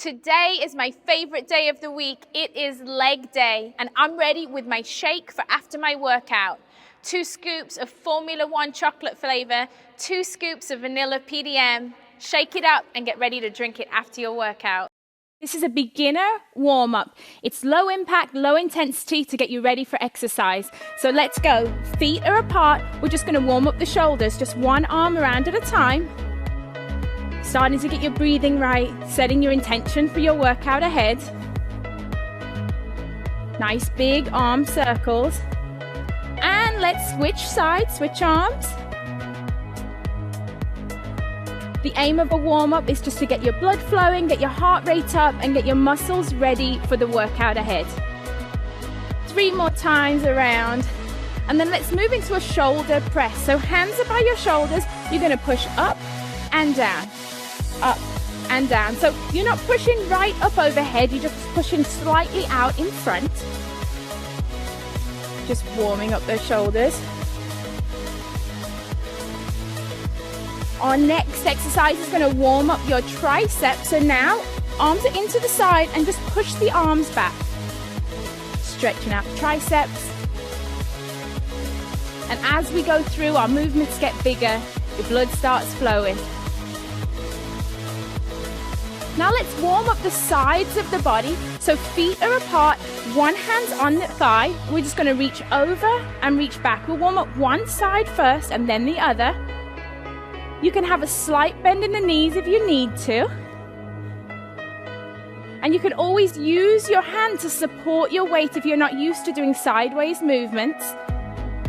Today is my favorite day of the week. It is leg day, and I'm ready with my shake for after my workout. 2 scoops of Formula 1 chocolate flavor, 2 scoops of vanilla PDM. Shake it up and get ready to drink it after your workout. This is a beginner warm-up. It's low impact, low intensity to get you ready for exercise. So let's go. Feet are apart. We're just going to warm up the shoulders, just one arm around at a time. Starting to get your breathing right, setting your intention for your workout ahead. Nice big arm circles. And let's switch sides, switch arms. The aim of a warm-up is just to get your blood flowing, get your heart rate up, and get your muscles ready for the workout ahead. 3 more times around. And then let's move into a shoulder press. So hands are by your shoulders. You're going to push up and down. Up and down. So you're not pushing right up overhead, you're just pushing slightly out in front. Just warming up those shoulders. Our next exercise is going to warm up your triceps. So now arms are into the side and just push the arms back. Stretching out the triceps. And as we go through, our movements get bigger, your blood starts flowing. Now let's warm up the sides of the body. So feet are apart, one hand's on the thigh. We're just going to reach over and reach back. We'll warm up one side first and then the other. You can have a slight bend in the knees if you need to. And you can always use your hand to support your weight if you're not used to doing sideways movements.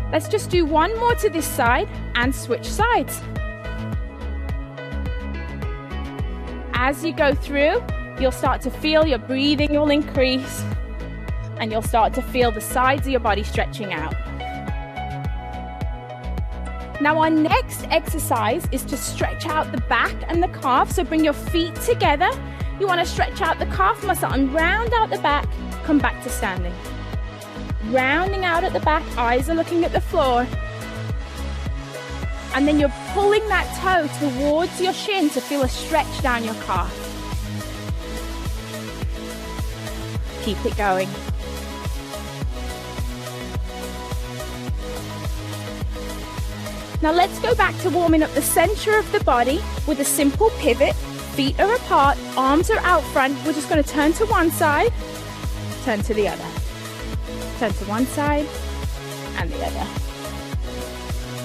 Let's just do one more to this side and switch sides. As you go through, you'll start to feel your breathing will increase and you'll start to feel the sides of your body stretching out. Now our next exercise is to stretch out the back and the calf. So bring your feet together. You want to stretch out the calf muscle and round out the back. Come back to standing. Rounding out at the back, eyes are looking at the floor. And then you're pulling that toe towards your shin to feel a stretch down your calf. Keep it going. Now let's go back to warming up the center of the body with a simple pivot. Feet are apart, arms are out front. We're just going to turn to one side, turn to the other. Turn to one side and the other.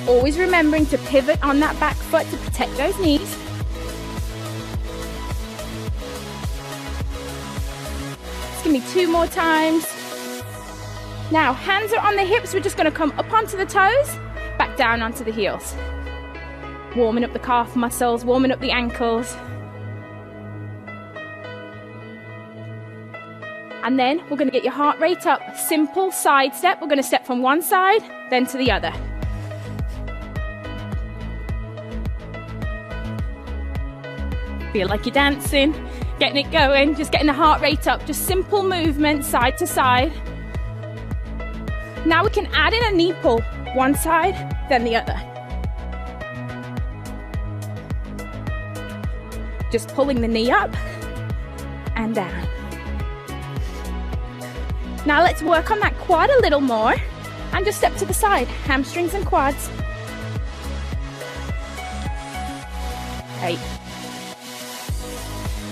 Always remembering to pivot on that back foot to protect those knees. Just give me 2 more times. Now, hands are on the hips. We're just going to come up onto the toes, back down onto the heels. Warming up the calf muscles, warming up the ankles. And then we're going to get your heart rate up. Simple side step. We're going to step from one side, then to the other. Feel like you're dancing, getting it going, just getting the heart rate up. Just simple movement, side to side. Now we can add in a knee pull. One side, then the other. Just pulling the knee up and down. Now let's work on that quad a little more and just step to the side, hamstrings and quads. 8.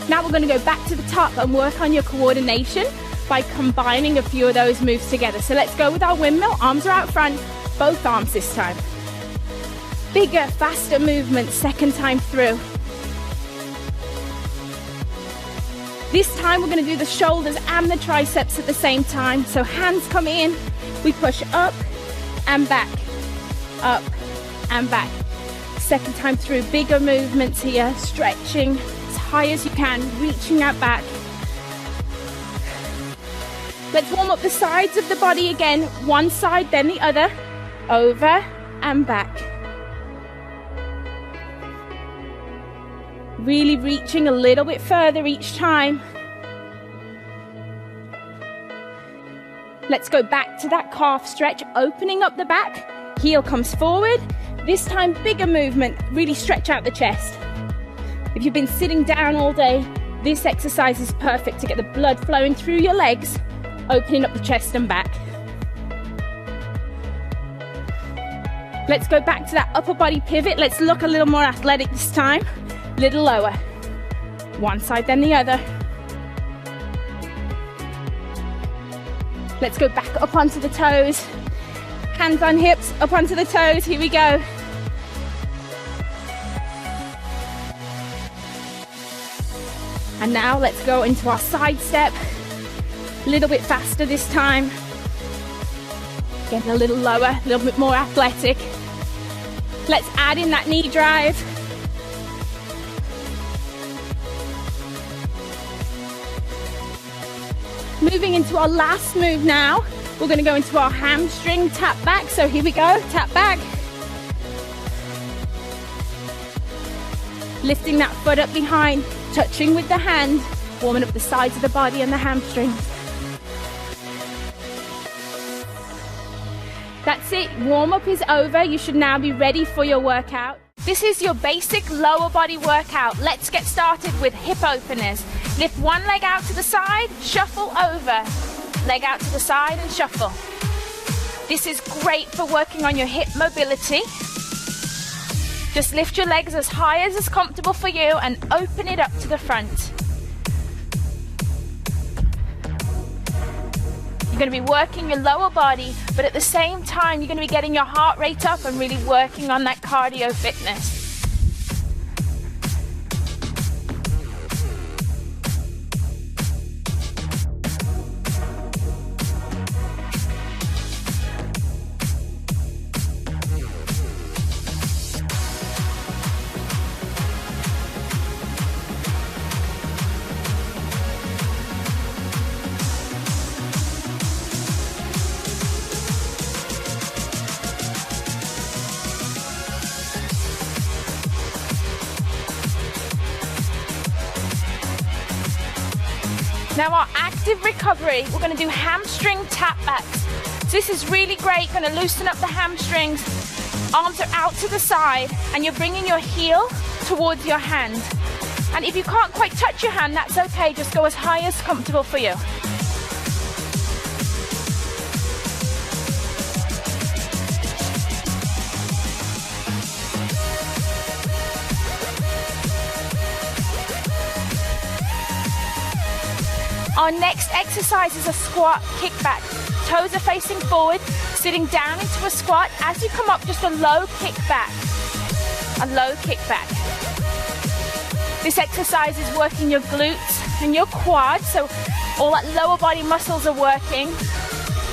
Now we're going to go back to the top and work on your coordination by combining a few of those moves together. So let's go with our windmill. Arms are out front, both arms this time. Bigger, faster movement, second time through. This time we're going to do the shoulders and the triceps at the same time. So hands come in, we push up and back, up and back. Second time through, bigger movements here, stretching as high as you can, reaching out back. Let's warm up the sides of the body again, one side then the other, over and back. Really reaching a little bit further each time. Let's go back to that calf stretch, opening up the back, heel comes forward. This time bigger movement, really stretch out the chest. If you've been sitting down all day, This exercise is perfect to get the blood flowing through your legs, opening up the chest and back. Let's go back to that upper body pivot. Let's look a little more athletic this time. Little lower. One side then the other. Let's go back up onto the toes. Hands on hips, up onto the toes. Here we go. And now let's go into our side step. A little bit faster this time. Getting a little lower, a little bit more athletic. Let's add in that knee drive. Moving into our last move now. We're going to go into our hamstring tap back. So here we go, tap back. Lifting that foot up behind, touching with the hand, warming up the sides of the body and the hamstrings. That's it, warm up is over. You should now be ready for your workout. This is your basic lower body workout. Let's get started with hip openers. Lift one leg out to the side, shuffle over. Leg out to the side and shuffle. This is great for working on your hip mobility. Just lift your legs as high as is comfortable for you and open it up to the front. You're going to be working your lower body, but at the same time, you're going to be getting your heart rate up and really working on that cardio fitness. Now our active recovery, we're going to do hamstring tap backs. So this is really great, going to loosen up the hamstrings. Arms are out to the side and you're bringing your heel towards your hand. And if you can't quite touch your hand, that's okay, just go as high as comfortable for you. Our next exercise is a squat kickback. Toes are facing forward, sitting down into a squat. As you come up, just a low kickback. A low kickback. This exercise is working your glutes and your quads, so all that lower body muscles are working.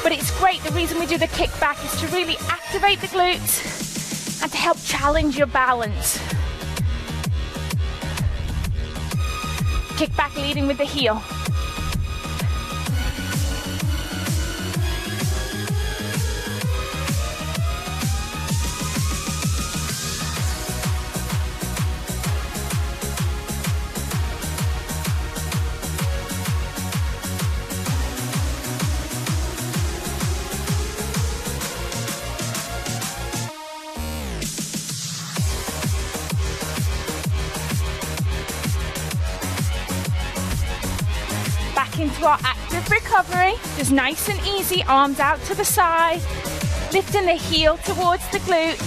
But it's great, the reason we do the kickback is to really activate the glutes and to help challenge your balance. Kickback leading with the heel. Into our active recovery, just nice and easy, arms out to the side, lifting the heel towards the glute,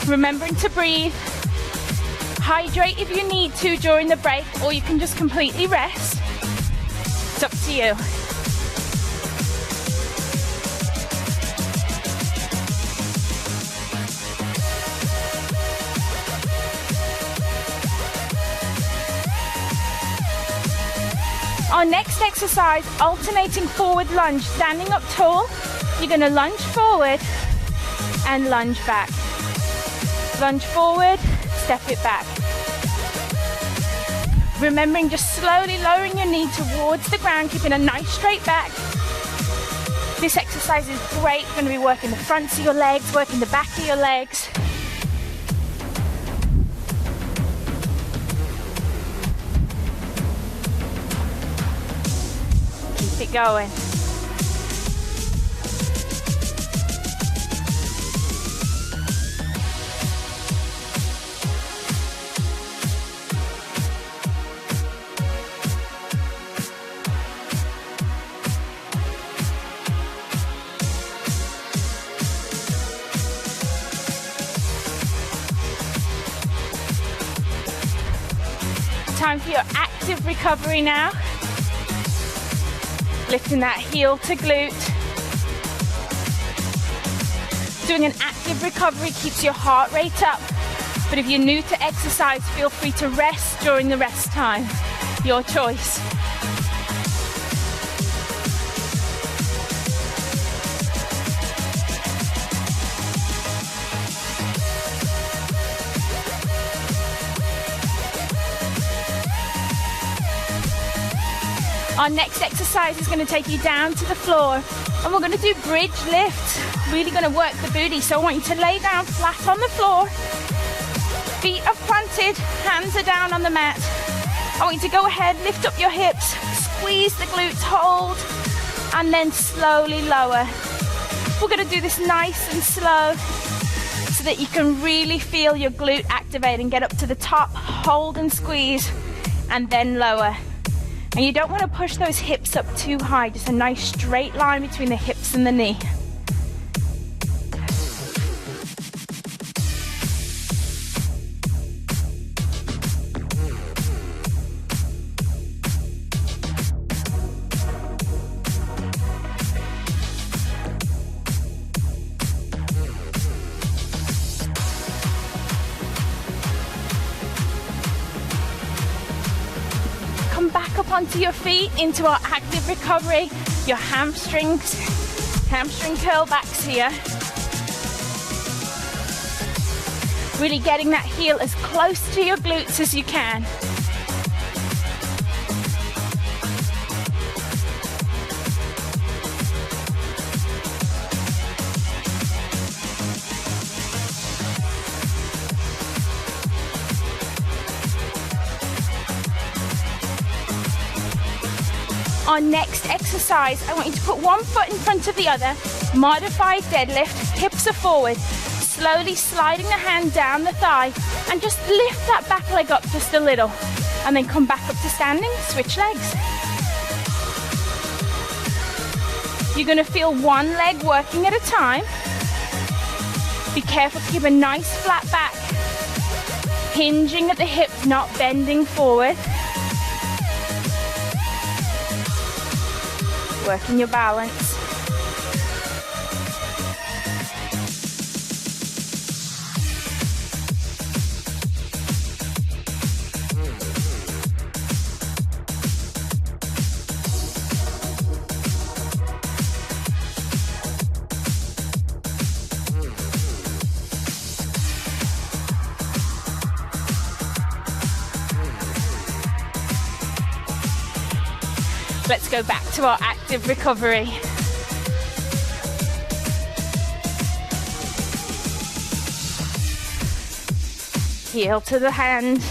remembering to breathe, hydrate if you need to during the break, or you can just completely rest. It's up to you. Our next exercise, alternating forward lunge, standing up tall. You're going to lunge forward and lunge back. Lunge forward, step it back. Remembering just slowly lowering your knee towards the ground, keeping a nice straight back. This exercise is great. You're going to be working the fronts of your legs, working the back of your legs. Keep it going. Time for your active recovery now. Lifting that heel to glute. Doing an active recovery keeps your heart rate up. But if you're new to exercise, feel free to rest during the rest time. Your choice. Our next exercise is going to take you down to the floor, and we're going to do bridge lift. Really going to work the booty, so I want you to lay down flat on the floor. Feet are planted, hands are down on the mat. I want you to go ahead, lift up your hips, squeeze the glutes, hold, and then slowly lower. We're going to do this nice and slow so that you can really feel your glute activate and get up to the top, hold and squeeze, and then lower. And you don't want to push those hips up too high, just a nice straight line between the hips and the knee. Onto your feet, into our active recovery. Your hamstring curl backs here. Really getting that heel as close to your glutes as you can. Our next exercise, I want you to put one foot in front of the other, modified deadlift, hips are forward, slowly sliding the hand down the thigh, and just lift that back leg up just a little, and then come back up to standing, switch legs. You're going to feel one leg working at a time. Be careful to keep a nice flat back, hinging at the hips, not bending forward. Working your balance. Let's go back to our active recovery. Heel to the hand,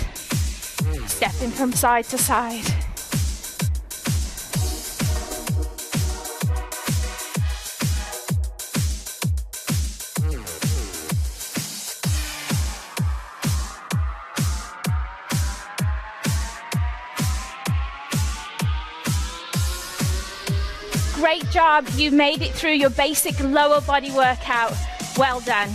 stepping from side to side. Great job, you made it through your basic lower body workout. Well done.